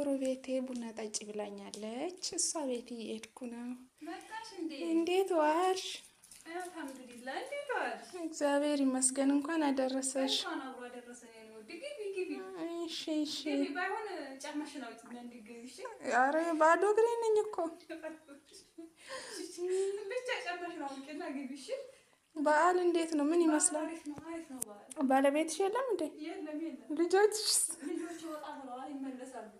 ጎረቤቴ ቡና ጠጪ ብላኛለች። እሷ ቤት እየሄድኩ ነው። መጣሽ እንዴ? እንዴት ዋልሽ? አልሐምዱሊላህ። እንዴት ዋልሽ? እግዚአብሔር ይመስገን። እንኳን አደረሰሽ። እንኳን አብሮ አደረሰኝ ነው። ግቢ። እሺ። ግቢ ባይሆን ጫማሽን አውጪና እንዲገቢ። እሺ። ኧረ ባዶ እግሬ ነኝ እኮ። ብቻ ጫማሽን አውጪና ግቢ። እሺ። በዓል እንዴት ነው? ምን ይመስላል? አሪፍ ነው በዓል። ባለቤትሽ የለም እንዴ? የለም። ልጆችስ? ልጆች ወጣ ብለዋል፣ ይመለሳሉ።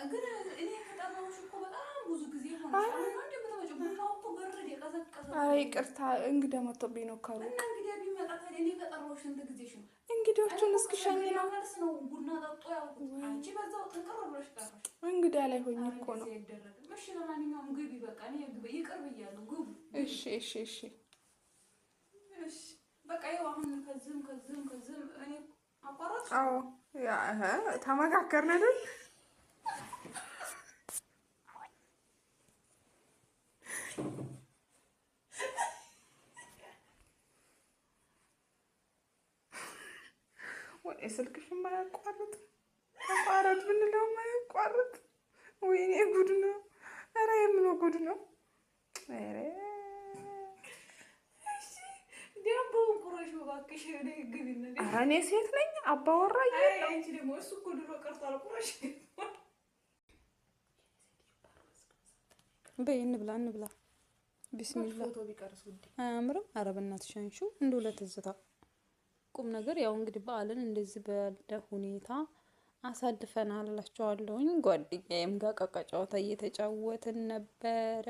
ግን እኔ ከጠራሁሽ እኮ በጣም ብዙ ጊዜ ሆነሽ። አንዴ ብትመጪው ቡናው እኮ በረደ፣ ቀዘቀዘ። አይ ይቅርታ፣ እንግዳ መጥቶብኝ ነው ከሩቅ። እና እንግዲህ ቢመጣ ታዲያ እኔ ከጠራሁሽ ስንት ጊዜሽ ነው? እንግዶቹን እስክሸኝ ነው። መልስ ነው ቡና ጠጡ ያልኩት። አንቺ በዛው ጥንቅር ብለሽ ቀረሽ። እንግዳ ላይ ሆኜ እኮ ነው። እሺ፣ ለማንኛውም ግቢ። በቃ እኔ ይቅር ብያለሁ። ግቡ። እሺ። በቃ ይኸው አሁን ከዝም እኔ አቋረጥ። አዎ ተመካከርን አይደል? ወይ ስልክሽ የማያቋርጥ ተቋረጥ ብንለው የማያቋርጥ። ወይኔ ጉድ ነው! ኧረ የምነው ጉድ ነው! ኧረ እኔ ሴት ነኝ አባወራ። በይ እንብላ። ቢስሚላ አያምርም? ኧረ በእናትሽ አንቺው እንደው ለትዝታ ቁም ነገር። ያው እንግዲህ በዓልን እንደዚህ ባለ ሁኔታ አሳልፈናል እላቸዋለሁኝ። ጓደኛዬም ጋር ዕቃ ጨዋታ እየተጫወትን ነበረ።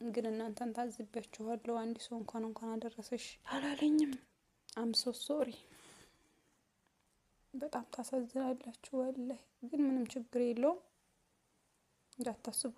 ግን እናንተን ታዝቢያችኋለሁ። አንድ ሰው እንኳን አደረሰሽ አላለኝም። አምሶ ሶሪ። በጣም ታሳዝናላችሁ ወላሂ። ግን ምንም ችግር የለውም እንዳታስቡ።